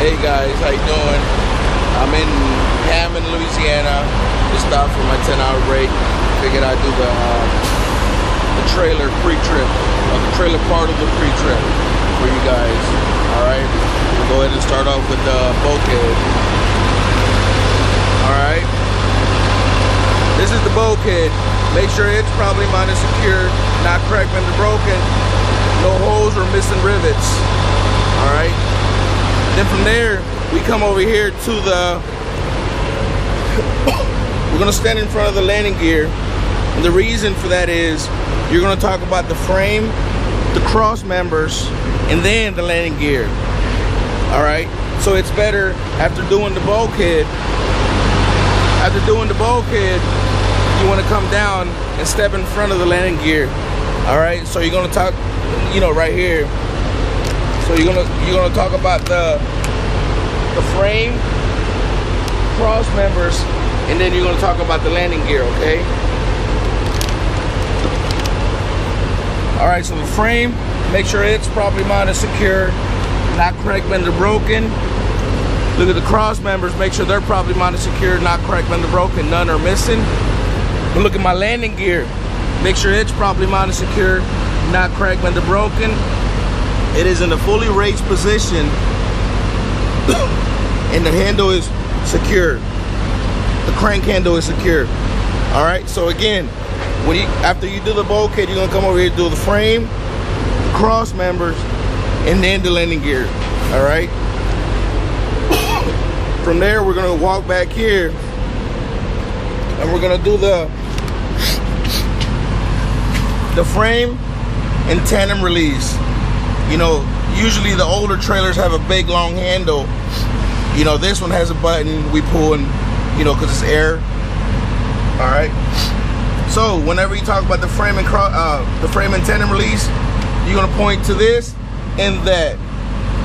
Hey guys, how you doing? I'm in Hammond, Louisiana. Just stopped for my 10-hour break. Figured I'd do the trailer pre-trip, or the trailer part of the pre-trip for you guys. Alright, we'll go ahead and start off with the bulkhead. Alright, this is the bulkhead. Make sure it's properly mounted, secure, not cracked and broken, no holes or missing rivets. Alright. Then from there, we come over here to the, we're gonna stand in front of the landing gear. And the reason for that is, you're gonna talk about the frame, the cross members, and then the landing gear. All right, so it's better after doing the bulkhead, you wanna come down and step in front of the landing gear. All right, so you're gonna talk, right here. So you're gonna talk about the frame, cross members, and then you're gonna talk about the landing gear, okay? All right, so the frame, make sure it's properly mounted, secure, not cracked, bent, or broken. Look at the cross members, make sure they're properly mounted, secure, not cracked, bent, or broken, none are missing. And look at my landing gear, make sure it's properly mounted, secure, not cracked, bent, or broken. It is in a fully raised position and the handle is secure. The crank handle is secure. All right, so again, after you do the bulkhead, you're gonna come over here and do the frame, the cross members, and then the landing gear. All right. From there, we're gonna walk back here and we're gonna do the frame and tandem release. Usually the older trailers have a big long handle. This one has a button we pull and, because it's air. All right. So whenever you talk about the frame and tandem release, you're gonna point to this and that.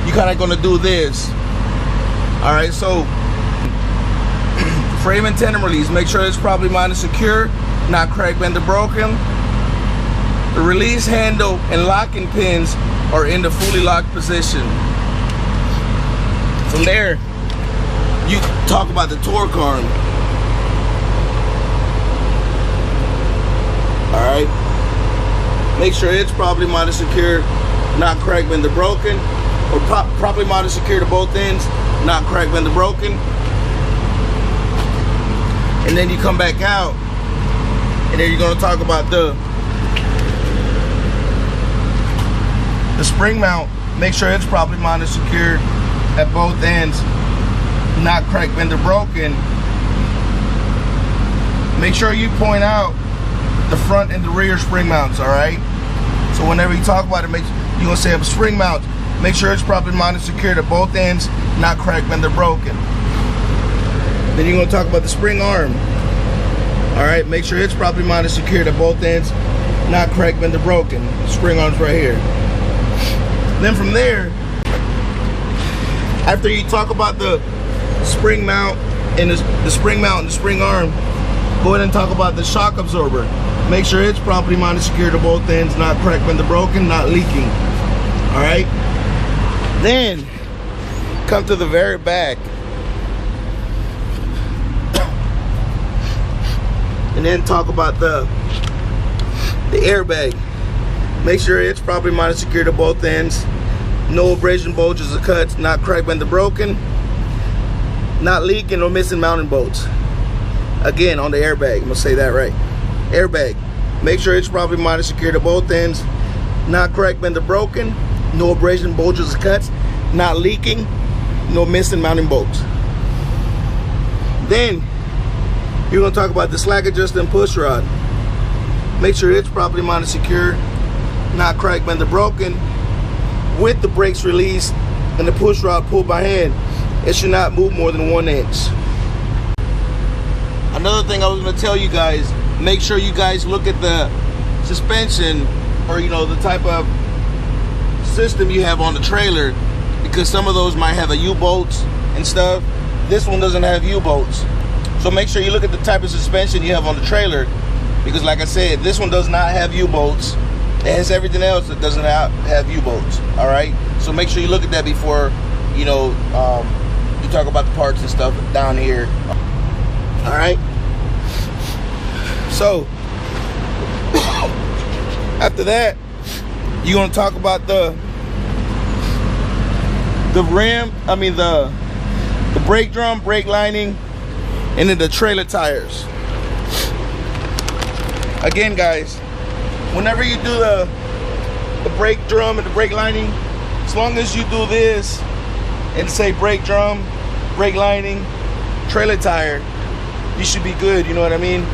You're kind of gonna do this. All right. So frame and tandem release. Make sure it's properly mounted, secure, not cracked, bent, or broken. The release handle and locking pins are in the fully locked position. From there, you talk about the torque arm. All right. Make sure it's properly mounted, secure, not cracked, bent, or broken, or properly mounted, secure to both ends, not cracked, bent, or broken. And then you come back out, and then you're going to talk about the spring mount. Make sure it's properly mounted, secure at both ends, not cracked, bent, or broken. Make sure you point out the front and the rear spring mounts. All right. So whenever you talk about it, you're gonna say a spring mount. Make sure it's properly mounted, secure at both ends, not cracked, bent, or broken. Then you're gonna talk about the spring arm. All right. Make sure it's properly mounted, secure at both ends, not cracked, bent, or broken. Spring arm's right here. Then from there, after you talk about the spring mount and the spring mount and the spring arm, go ahead and talk about the shock absorber. Make sure it's properly mounted, secure to both ends, not cracked, bent, or broken, not leaking. All right. Then come to the very back, and then talk about the airbag. Make sure it's properly mounted, secure to both ends. No abrasion, bulges, or cuts, not cracked, bent, or broken, not leaking or missing mounting bolts. Again, on the airbag, I'm gonna say that right. Airbag. Make sure it's properly mounted, secure to both ends, not cracked, bent, or broken, no abrasion, bulges, or cuts, not leaking, no missing mounting bolts. Then you're gonna talk about the slack adjuster and push rod. Make sure it's properly mounted, secure, not cracked, bent, or broken, with the brakes released and the push rod pulled by hand. It should not move more than 1 inch. Another thing I was going to tell you guys, make sure you guys look at the suspension, or the type of system you have on the trailer, because some of those might have a U-bolts and stuff. This one doesn't have U-bolts. So make sure you look at the type of suspension you have on the trailer, because like I said, this one does not have U-bolts. It has everything else that doesn't have U-bolts. All right, so make sure you look at that before you know, you talk about the parts and stuff down here. All right. So after that, you're gonna talk about the rim. I mean the brake drum, brake lining, and then the trailer tires. Again, guys, whenever you do the brake drum and the brake lining, as long as you do this and say brake drum, brake lining, trailer tire, you should be good. You know what I mean?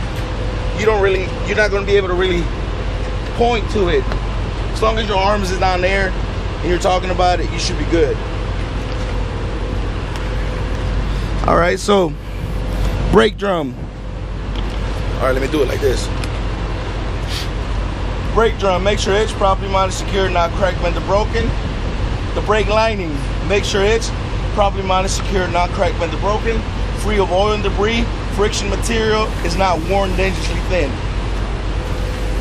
You're not going to be able to really point to it. As long as your arms is down there and you're talking about it, you should be good. All right, so brake drum. All right, let me do it like this. Brake drum, make sure it's properly mounted, secure, not cracked, bent, or broken. The brake lining, make sure it's properly mounted, secure, not cracked, bent, or broken. Free of oil and debris. Friction material is not worn, dangerously thin.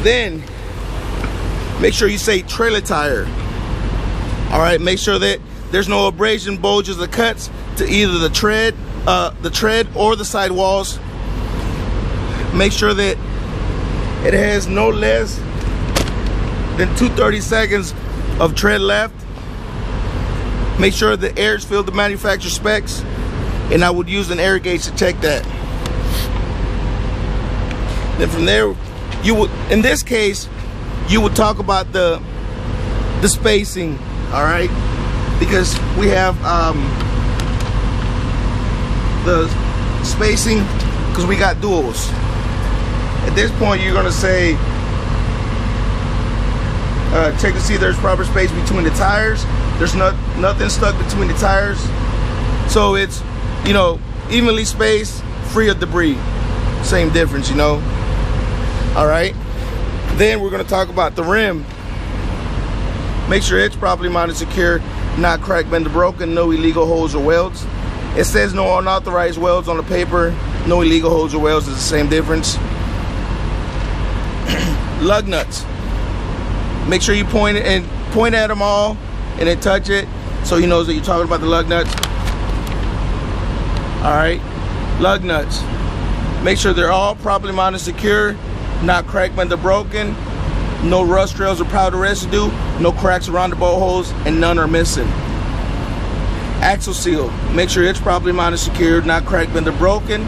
Then, make sure you say trailer tire. All right, make sure that there's no abrasion, bulges, or cuts to either the tread or the sidewalls. Make sure that it has no less than 230 seconds of tread left. Make sure the air is filled to manufacturer specs, and I would use an air gauge to check that. Then from there, you would, in this case, you would talk about the spacing, all right? Because we have the spacing, because we got duals. At this point, you're gonna say, check to see there's proper space between the tires. There's nothing stuck between the tires. So it's, you know, evenly spaced, free of debris. Same difference, you know. All right. Then we're gonna talk about the rim. Make sure it's properly mounted, secure, not cracked, bent, or broken, no illegal holes or welds. It says no unauthorized welds on the paper. No illegal holes or welds is the same difference. Lug nuts. Make sure you point at them all and then touch it so he knows that you're talking about the lug nuts. All right, lug nuts. Make sure they're all properly mounted, secure, not cracked, bent, or broken. No rust trails or powder residue. No cracks around the bolt holes, and none are missing. Axle seal. Make sure it's properly mounted, secure, not cracked, bent, or broken.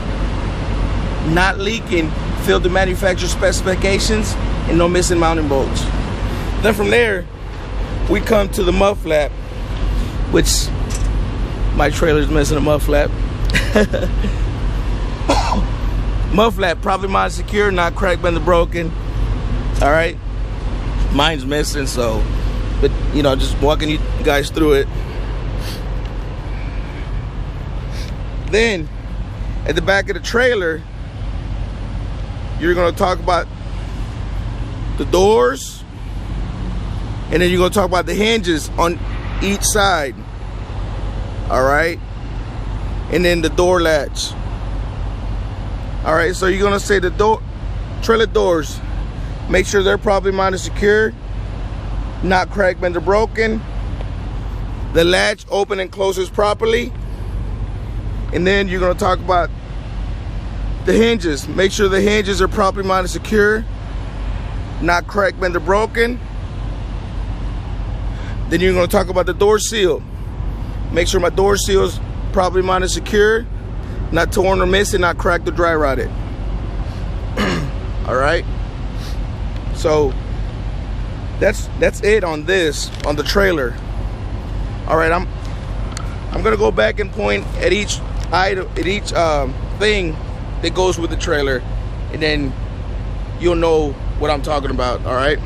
Not leaking. Filled to manufacturer specifications, and no missing mounting bolts. Then from there, we come to the mud flap, which my trailer's missing a mud flap. Mud flap, properly mounted, secure, not cracked, bent, or broken. All right, mine's missing, so, but you know, just walking you guys through it. Then, at the back of the trailer, you're gonna talk about the doors, and then you're gonna talk about the hinges on each side. All right, and then the door latch. All right, so you're gonna say the trailer doors, make sure they're properly mounted, secure, not cracked, bent, or broken. The latch open and closes properly. And then you're gonna talk about the hinges. Make sure the hinges are properly mounted, secure, not cracked, bent, or broken. Then you're gonna talk about the door seal. Make sure my door seal is properly mounted, secure, not torn or missing, not cracked or dry rotted. All right. So that's it on this, on the trailer. All right, I'm gonna go back and point at each item, at each thing that goes with the trailer, and then you'll know what I'm talking about. All right.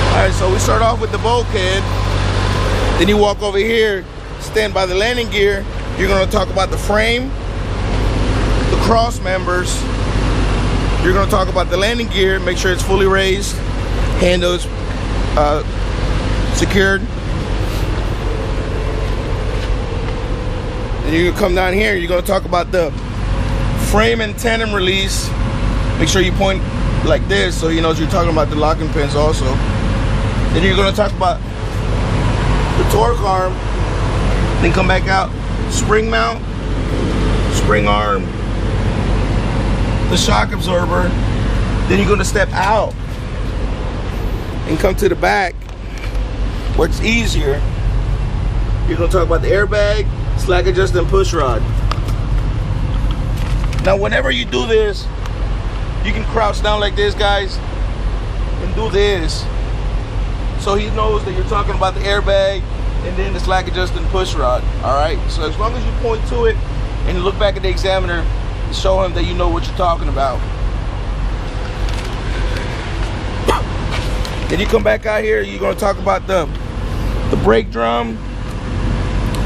All right, so we start off with the bulkhead. Then you walk over here, stand by the landing gear. You're gonna talk about the frame, the cross members. You're gonna talk about the landing gear, make sure it's fully raised, handles secured. Then you're gonna come down here, you're gonna talk about the frame and tandem release. Make sure you point like this so he knows you're talking about the locking pins also. Then you're going to talk about the torque arm. Then come back out, spring mount, spring arm, the shock absorber. Then you're going to step out and come to the back. What's easier, you're going to talk about the airbag, slack adjust, and push rod. Now whenever you do this, you can crouch down like this, guys, and do this so he knows that you're talking about the airbag and then the slack adjust and push rod. All right, so as long as you point to it and look back at the examiner, show him that you know what you're talking about. Then you come back out here, you're going to talk about the brake drum,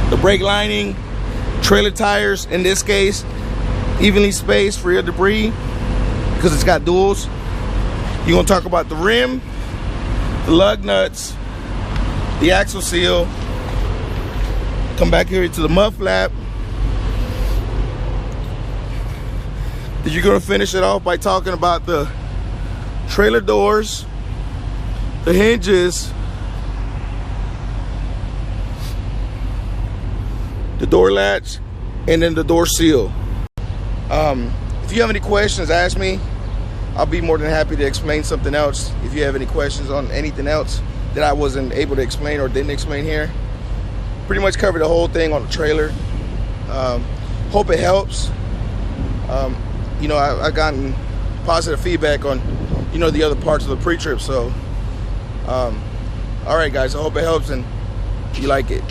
the brake lining, trailer tires, in this case, evenly spaced for your debris because it's got duals. You're going to talk about the rim, the lug nuts, the axle seal. Come back here to the mud flap. Then you're going to finish it off by talking about the trailer doors, the hinges, the door latch, and then the door seal. If you have any questions, ask me. I'll be more than happy to explain something else. If you have any questions on anything else that I wasn't able to explain or didn't explain here, pretty much covered the whole thing on the trailer. Hope it helps. You know, I've gotten positive feedback on, you know, the other parts of the pre-trip. So, all right, guys, I hope it helps and you like it.